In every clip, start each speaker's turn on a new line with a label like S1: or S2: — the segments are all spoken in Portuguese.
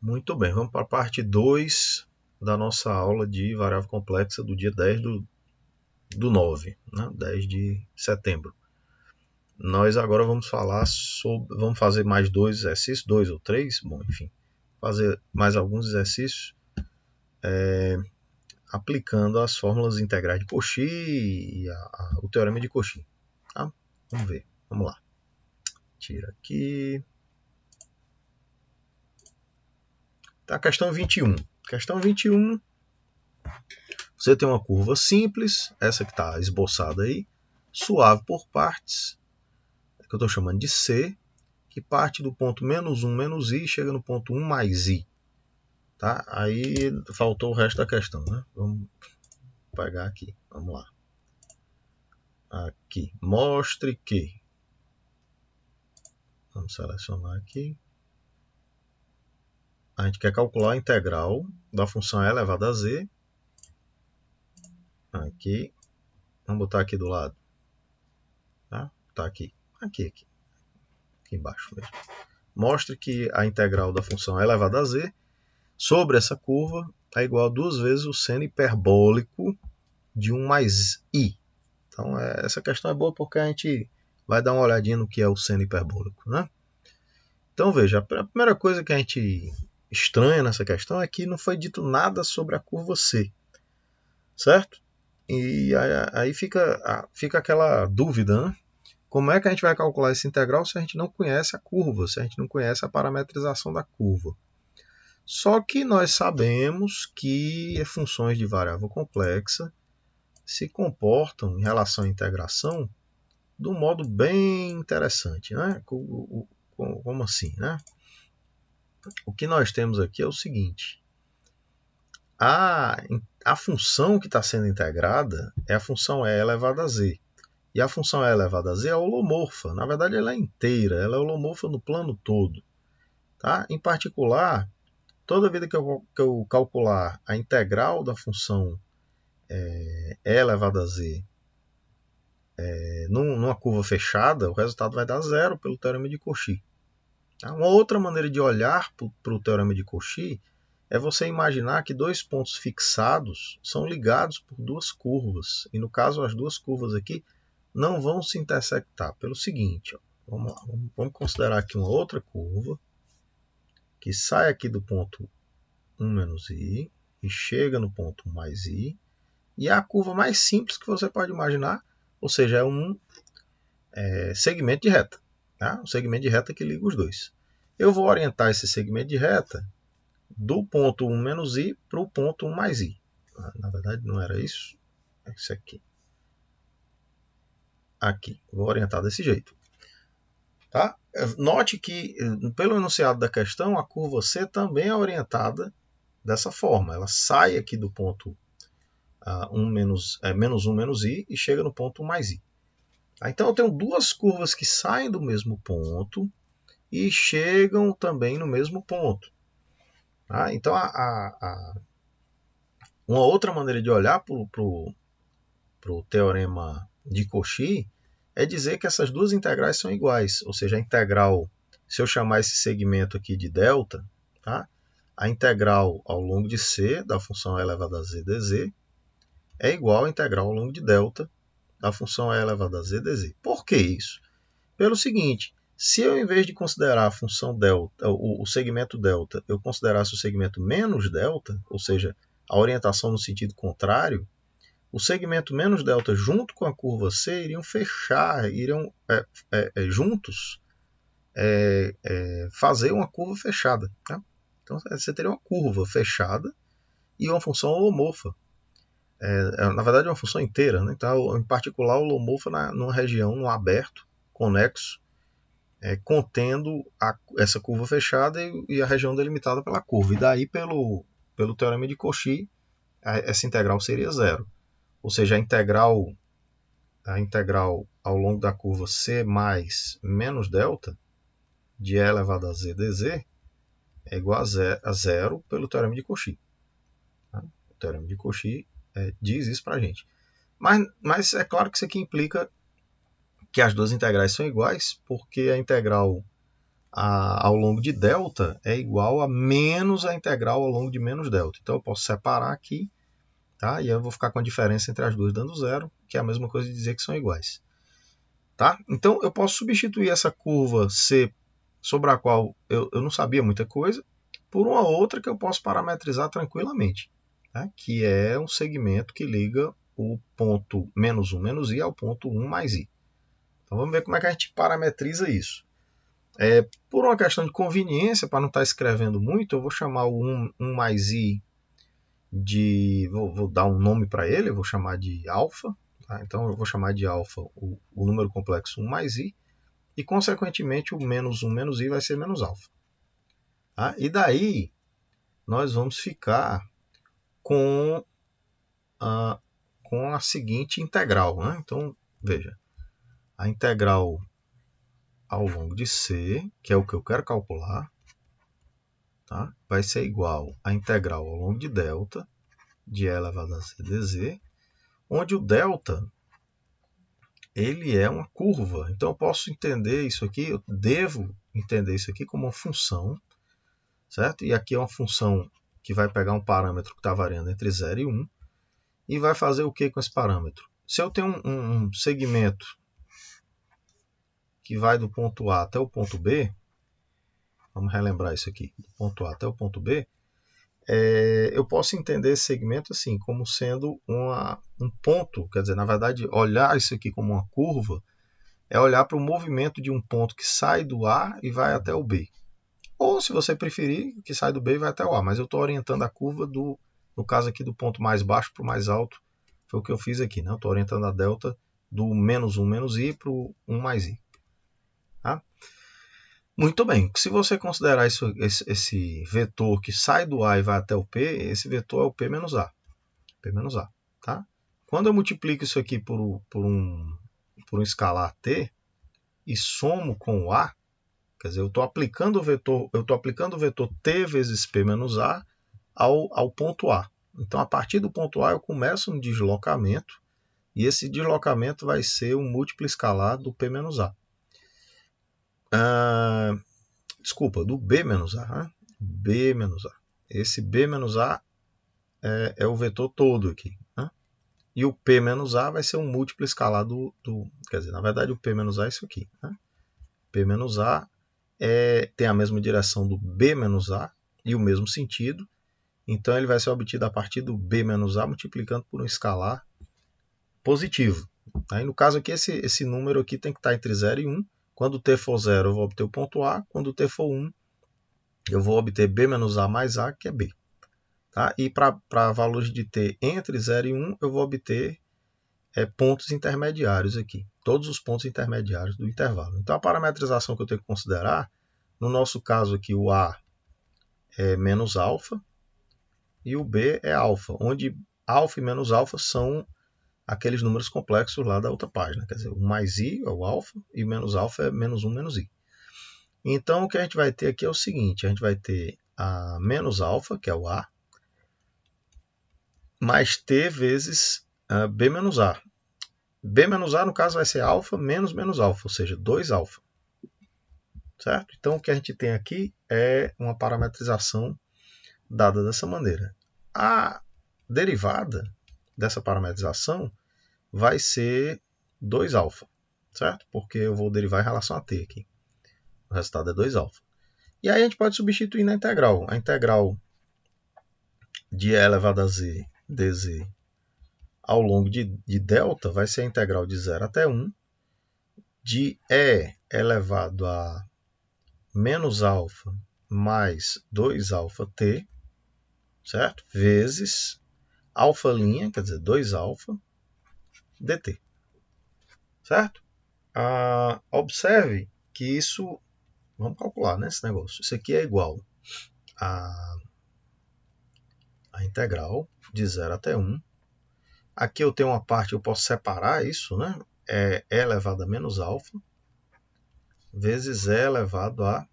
S1: Muito bem, vamos para a parte 2 da nossa aula de variável complexa do dia 10 do 9, né? 10 de setembro. Nós agora vamos falar sobre, vamos fazer mais 2 exercícios, 2 ou 3, bom, enfim, fazer mais alguns exercícios aplicando as fórmulas integrais de Cauchy e o teorema de Cauchy. Tá? Vamos ver, vamos lá. Tira aqui. Tá, questão 21. Questão 21, você tem uma curva simples, essa que está esboçada aí, suave por partes, que eu estou chamando de C, que parte do ponto menos 1 menos I e chega no ponto 1 mais I. Tá? Aí faltou o resto da questão, né? Vamos pegar aqui, vamos lá. Aqui, mostre que. Vamos selecionar aqui. A gente quer calcular a integral da função e elevado a z. Aqui. Vamos botar aqui do lado. Tá aqui. Aqui embaixo mesmo. Mostre que a integral da função e elevado a z sobre essa curva é igual a 2 vezes o seno hiperbólico de 1 mais i. Então, essa questão é boa porque a gente vai dar uma olhadinha no que é o seno hiperbólico, né? Então, veja, a primeira coisa que a gente estranha nessa questão é que não foi dito nada sobre a curva C, certo? E aí fica aquela dúvida, né? Como é que a gente vai calcular esse integral se a gente não conhece a curva, se a gente não conhece a parametrização da curva? Só que nós sabemos que funções de variável complexa se comportam em relação à integração de um modo bem interessante, né? Como assim, né? O que nós temos aqui é o seguinte: a função que está sendo integrada é a função e elevada a z. E a função e elevada a z é holomorfa. Na verdade, ela é inteira, ela é holomorfa no plano todo. Tá? Em particular, toda vez que eu calcular a integral da função e elevada a z numa curva fechada, o resultado vai dar zero pelo teorema de Cauchy. Tá? Uma outra maneira de olhar para o teorema de Cauchy é você imaginar que dois pontos fixados são ligados por duas curvas. E no caso, as duas curvas aqui não vão se intersectar. Pelo seguinte, ó, vamos lá, vamos considerar aqui uma outra curva que sai aqui do ponto 1 menos i e chega no ponto 1 mais i. E é a curva mais simples que você pode imaginar, ou seja, é um segmento de reta. Tá? Um segmento de reta que liga os dois. Eu vou orientar esse segmento de reta do ponto 1 menos i para o ponto 1 mais i. Na verdade, não era isso. É isso aqui. Aqui. Vou orientar desse jeito. Tá? Note que, pelo enunciado da questão, a curva C também é orientada dessa forma. Ela sai aqui do ponto menos 1 menos i e chega no ponto 1 mais i. Então, eu tenho duas curvas que saem do mesmo ponto e chegam também no mesmo ponto. Tá? Então, uma outra maneira de olhar para o teorema de Cauchy é dizer que essas duas integrais são iguais. Ou seja, a integral, se eu chamar esse segmento aqui de delta, tá? A integral ao longo de C da função e elevada a z dz é igual à integral ao longo de delta da função e elevada a z dz. Por que isso? Pelo seguinte, se eu, em vez de considerar a função delta, o segmento delta, eu considerasse o segmento menos delta, ou seja, a orientação no sentido contrário, o segmento menos delta junto com a curva C iriam fechar, iriam juntos fazer uma curva fechada. Tá? Então você teria uma curva fechada e uma função holomorfa. Na verdade é uma função inteira, né? Então, em particular holomorfa numa região, num aberto, conexo, contendo essa curva fechada e a região delimitada pela curva. E daí, pelo teorema de Cauchy, essa integral seria zero. Ou seja, a integral ao longo da curva C mais menos delta de E elevado a z dz é igual a zero pelo teorema de Cauchy. Tá? O teorema de Cauchy diz isso para a gente. Mas é claro que isso aqui implica que as duas integrais são iguais, porque a integral ao longo de delta é igual a menos a integral ao longo de menos delta. Então eu posso separar aqui, tá? E eu vou ficar com a diferença entre as duas dando zero, que é a mesma coisa de dizer que são iguais. Tá? Então eu posso substituir essa curva C, sobre a qual eu não sabia muita coisa, por uma outra que eu posso parametrizar tranquilamente, tá? Que é um segmento que liga o ponto menos 1 menos i ao ponto 1 mais i. Então vamos ver como é que a gente parametriza isso. Por uma questão de conveniência, para não estar escrevendo muito, eu vou chamar o 1 mais i de... Vou dar um nome para ele, eu vou chamar de alfa. Tá? Então eu vou chamar de alfa o número complexo 1 mais i, e consequentemente o menos 1 menos i vai ser menos alfa. Tá? E daí nós vamos ficar com a seguinte integral. Né? Então veja, a integral ao longo de C, que é o que eu quero calcular, tá? Vai ser igual à integral ao longo de delta, de e elevado a c dz, onde o delta ele é uma curva. Então eu posso entender isso aqui, eu devo entender isso aqui como uma função, certo? E aqui é uma função que vai pegar um parâmetro que está variando entre 0 e 1 e vai fazer o que com esse parâmetro? Se eu tenho um segmento que vai do ponto A até o ponto B, vamos relembrar isso aqui, do ponto A até o ponto B, eu posso entender esse segmento assim, como sendo um ponto, quer dizer, na verdade, olhar isso aqui como uma curva é olhar para o movimento de um ponto que sai do A e vai até o B. Ou, se você preferir, que sai do B e vai até o A, mas eu estou orientando a curva, no caso aqui, do ponto mais baixo para o mais alto, foi o que eu fiz aqui, né? Eu estou orientando a delta do menos 1 menos i para o 1 mais i. Tá? Muito bem, se você considerar esse vetor que sai do A e vai até o P, esse vetor é o P menos A. P menos A, tá? Quando eu multiplico isso aqui por um escalar t e somo com o A, quer dizer, eu estou aplicando o vetor t vezes P menos A ao ponto A. Então, a partir do ponto A, eu começo um deslocamento, e esse deslocamento vai ser um múltiplo escalar do P menos A. Desculpa, do B menos A. Né? B menos A. Esse B menos A é o vetor todo aqui. Né? E o P menos A vai ser um múltiplo escalar quer dizer, na verdade, o P menos A é isso aqui. Né? P menos A tem a mesma direção do B menos A e o mesmo sentido. Então, ele vai ser obtido a partir do B menos A multiplicando por um escalar positivo. Aí, no caso aqui, esse número aqui tem que estar entre 0 e 1. Quando t for 0, eu vou obter o ponto A. Quando t for 1, eu vou obter B menos A mais A, que é B. Tá? E para valores de t entre 0 e 1, eu vou obter pontos intermediários aqui. Todos os pontos intermediários do intervalo. Então, a parametrização que eu tenho que considerar, no nosso caso aqui, o A é menos alfa e o B é alfa, onde alfa e menos alfa são aqueles números complexos lá da outra página. Quer dizer, o mais i é o alfa e o menos alfa é menos 1 menos i. Então, o que a gente vai ter aqui é o seguinte, a gente vai ter a menos alfa, que é o A, mais t vezes B menos A. B menos A, no caso, vai ser alfa menos menos alfa, ou seja, 2 alfa. Certo? Então, o que a gente tem aqui é uma parametrização dada dessa maneira. A derivada dessa parametrização vai ser 2 alfa, certo? Porque eu vou derivar em relação a t aqui. O resultado é 2 alfa. E aí a gente pode substituir na integral. A integral de e elevado a z dz ao longo de delta vai ser a integral de 0 até 1 de e elevado a menos alfa mais 2 alfa t, certo? Vezes alfa', quer dizer, 2 alfa dt. Certo? Observe que isso, vamos calcular, né, esse negócio. Isso aqui é igual a integral de 0 até 1. Aqui eu tenho uma parte, eu posso separar isso, né? É e elevado a menos alfa vezes e elevado a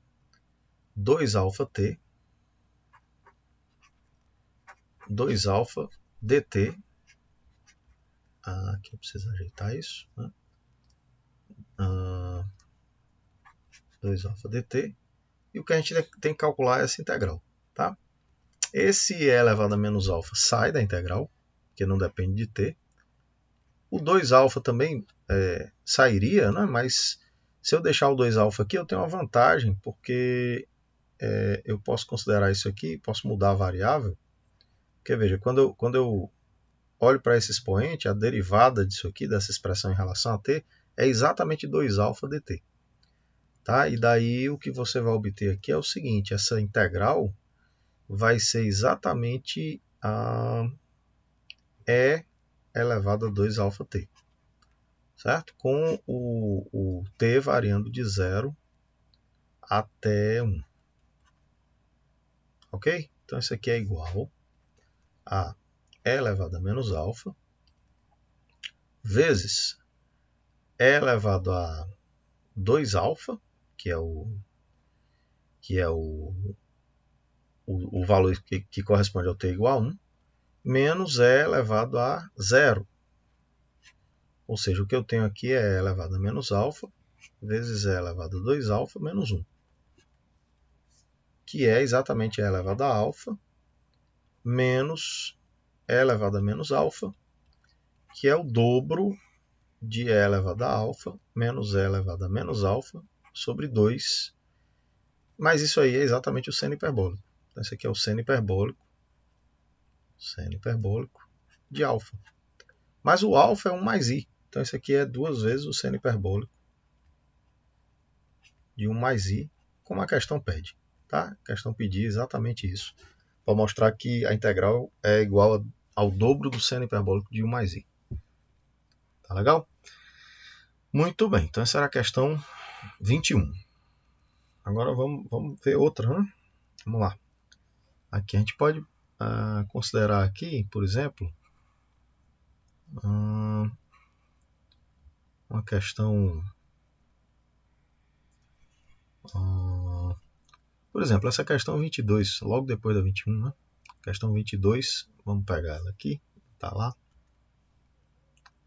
S1: 2 alfa t, 2 alfa dt. Aqui eu preciso ajeitar isso, né? 2 alfa dt e o que a gente tem que calcular é essa integral. Tá? Esse e elevado a menos alfa sai da integral, que não depende de t. O 2α também sairia, né? Mas se eu deixar o 2α aqui, eu tenho uma vantagem, porque eu posso considerar isso aqui, posso mudar a variável. Porque veja, quando eu olho para esse expoente, a derivada disso aqui, dessa expressão em relação a t, é exatamente 2α dt. Tá? E daí o que você vai obter aqui é o seguinte, essa integral vai ser exatamente e elevado a 2αt. Certo? Com o t variando de 0 até 1. Ok? Então isso aqui é igual a e elevado a menos alfa vezes e elevado a 2α, que é o valor que corresponde ao t igual a 1, menos e elevado a 0. Ou seja, o que eu tenho aqui é e elevado a menos alfa vezes e elevado a 2α menos 1, que é exatamente e elevado a alfa menos e elevado a menos alfa, que é o dobro de e elevado a alfa menos e elevado a menos alfa sobre 2. Mas isso aí é exatamente o seno hiperbólico. Então, esse aqui é o seno hiperbólico de alfa. Mas o alfa é 1 mais i. Então, esse aqui é 2 vezes o seno hiperbólico de 1 mais i, como a questão pede. Tá? A questão pedia exatamente isso, para mostrar que a integral é igual ao dobro do seno hiperbólico de 1 mais i. Tá legal? Muito bem, então essa era a questão 21. Agora vamos ver outra, né? Vamos lá. Aqui a gente pode considerar aqui, por exemplo, uma questão... por exemplo, essa questão 22, logo depois da 21, né? Questão 22, vamos pegar ela aqui, tá lá.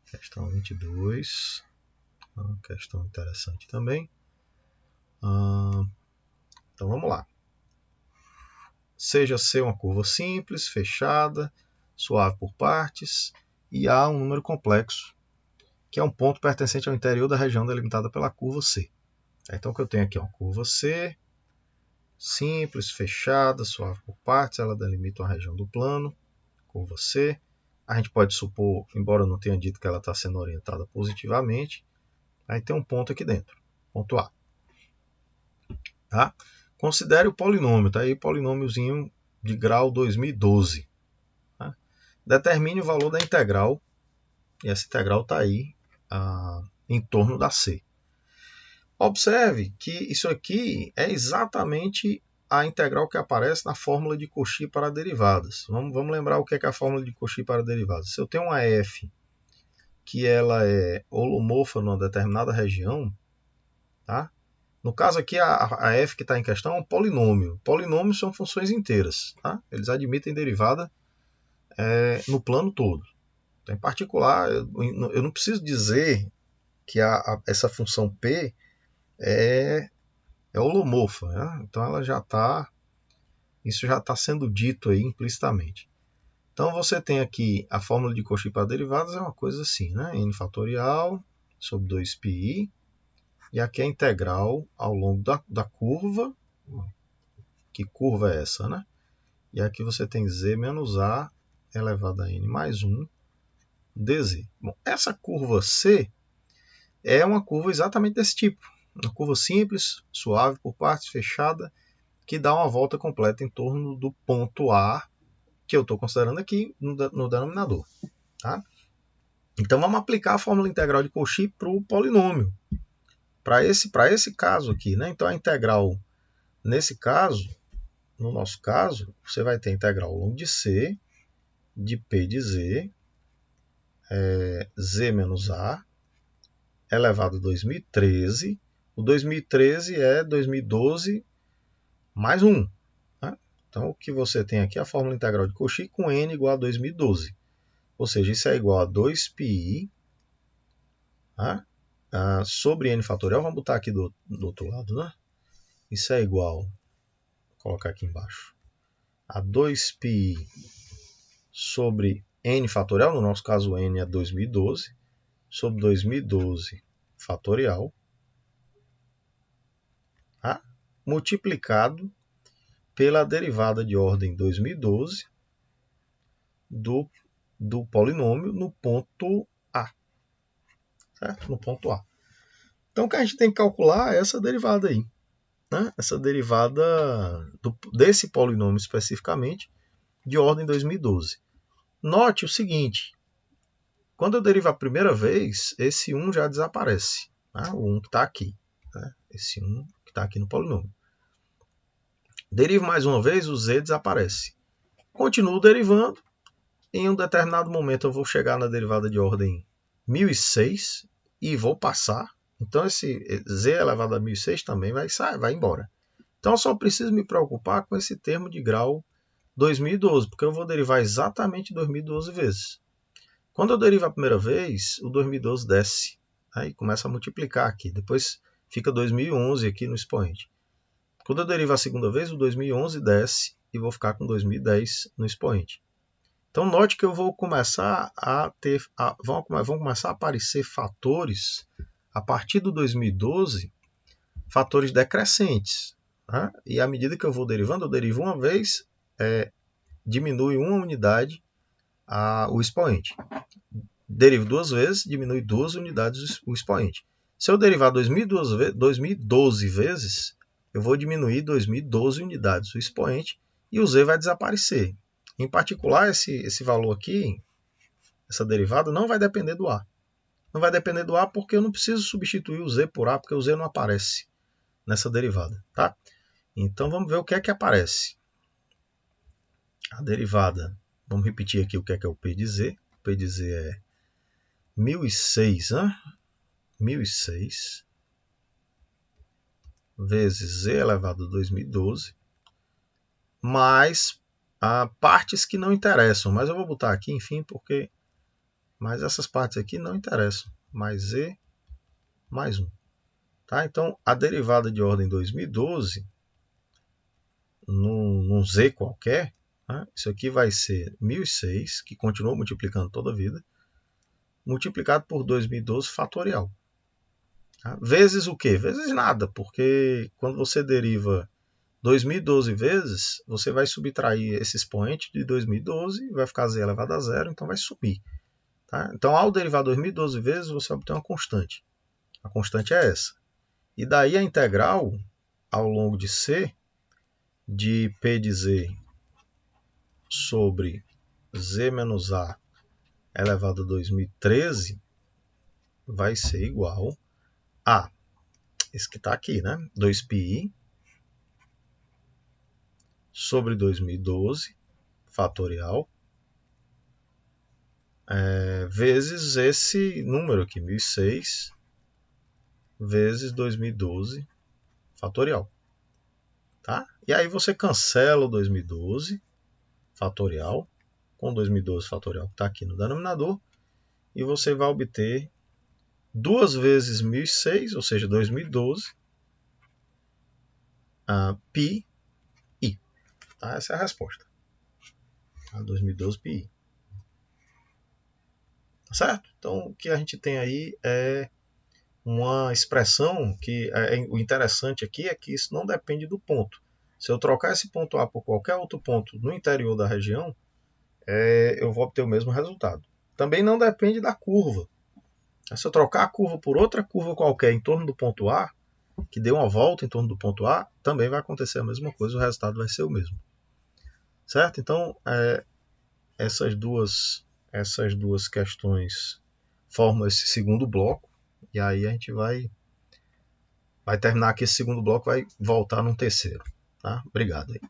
S1: Questão 22, uma questão interessante também. Então vamos lá. Seja C uma curva simples, fechada, suave por partes, e A um número complexo, que é um ponto pertencente ao interior da região delimitada pela curva C. Então o que eu tenho aqui é uma curva C, simples, fechada, suave por partes, ela delimita uma região do plano, curva C. A gente pode supor, embora eu não tenha dito que ela está sendo orientada positivamente, aí tem um ponto aqui dentro, ponto A. Tá? Considere o polinômio, tá aí polinômiozinho de grau 2012. Tá? Determine o valor da integral, e essa integral está aí em torno da C. Observe que isso aqui é exatamente a integral que aparece na fórmula de Cauchy para derivadas. Vamos lembrar o que é a fórmula de Cauchy para derivadas. Se eu tenho uma f que ela é holomorfa numa determinada região, tá? No caso aqui, a f que está em questão é um polinômio. Polinômios são funções inteiras. Tá? Eles admitem derivada no plano todo. Então, em particular, eu não preciso dizer que essa função p é holomorfa. Né? Então, isso já está sendo dito aí implicitamente. Então, você tem aqui a fórmula de Cauchy para derivadas, é uma coisa assim, né? N fatorial sobre 2πi. E aqui a integral ao longo da curva. Que curva é essa, né? E aqui você tem z menos a elevado a n mais 1 dz. Bom, essa curva C é uma curva exatamente desse tipo. Uma curva simples, suave por partes, fechada, que dá uma volta completa em torno do ponto A, que eu estou considerando aqui no denominador. Tá? Então vamos aplicar a fórmula integral de Cauchy para o polinômio. Para esse caso aqui. Né? Então a integral, nesse caso, no nosso caso, você vai ter a integral ao longo de C, de P de Z, Z menos A, elevado a 2013. O 2013 é 2012 mais 1. Né? Então, o que você tem aqui é a fórmula integral de Cauchy com n igual a 2012. Ou seja, isso é igual a 2πi, tá? Sobre n fatorial. Vamos botar aqui do outro lado. Né? Isso é igual colocar aqui embaixo. A 2πi sobre n fatorial, no nosso caso n é 2012, sobre 2012 fatorial, tá? Multiplicado pela derivada de ordem 2012 do polinômio no ponto A. Certo? No ponto A. Então, o que a gente tem que calcular é essa derivada aí. Né? Essa derivada desse polinômio especificamente de ordem 2012. Note o seguinte. Quando eu derivo a primeira vez, esse 1 já desaparece. Tá? O 1 que está aqui. Né? Esse 1 que está aqui no polinômio. Derivo mais uma vez, o z desaparece. Continuo derivando. Em um determinado momento eu vou chegar na derivada de ordem 1006 e vou passar. Então esse z elevado a 1006 também vai embora. Então eu só preciso me preocupar com esse termo de grau 2012, porque eu vou derivar exatamente 2012 vezes. Quando eu derivo a primeira vez, o 2012 desce. Aí começa a multiplicar aqui. Depois fica 2011 aqui no expoente. Quando eu derivo a segunda vez, o 2011 desce e vou ficar com 2010 no expoente. Então, note que eu vou começar vão começar a aparecer fatores, a partir do 2012, fatores decrescentes. Né? E à medida que eu vou derivando, eu derivo uma vez, diminui uma unidade o expoente. Derivo duas vezes, diminui 2 unidades o expoente. Se eu derivar 2012 vezes, eu vou diminuir 2012 unidades o expoente e o z vai desaparecer. Em particular, esse valor aqui, essa derivada, não vai depender do A. Não vai depender do A porque eu não preciso substituir o z por A, porque o z não aparece nessa derivada. Tá? Então, vamos ver o que é que aparece. A derivada, vamos repetir aqui o que é o P de Z. O P de Z é 1006, né? 1006 vezes z elevado a 2012, mais partes que não interessam, mas eu vou botar aqui, enfim, porque mas essas partes aqui não interessam, mais z mais 1. Tá? Então, a derivada de ordem 2012, num z qualquer, né? Isso aqui vai ser 1006, que continua multiplicando toda a vida, multiplicado por 2012 fatorial. Tá? Vezes o quê? Vezes nada, porque quando você deriva 2012 vezes, você vai subtrair esse expoente de 2012, vai ficar z elevado a zero, então vai subir. Tá? Então, ao derivar 2012 vezes, você obtém uma constante. A constante é essa. E daí a integral, ao longo de C, de P de Z sobre Z menos A elevado a 2013, vai ser igual a, esse que está aqui, né? 2πi sobre 2012, fatorial, vezes esse número aqui, 1006, vezes 2012, fatorial. Tá? E aí você cancela o 2012, fatorial, com 2012 fatorial que está aqui no denominador, e você vai obter 2 vezes 1006, ou seja, 2012, πi. Tá? Essa é a resposta. 2012 πi. Certo? Então, o que a gente tem aí é uma expressão que o interessante aqui é que isso não depende do ponto. Se eu trocar esse ponto A por qualquer outro ponto no interior da região, eu vou obter o mesmo resultado. Também não depende da curva. Se eu trocar a curva por outra curva qualquer em torno do ponto A, que dê uma volta em torno do ponto A, também vai acontecer a mesma coisa, o resultado vai ser o mesmo. Certo? Então, essas duas questões formam esse segundo bloco, e aí a gente vai terminar aqui esse segundo bloco, vai voltar num terceiro. Tá? Obrigado aí.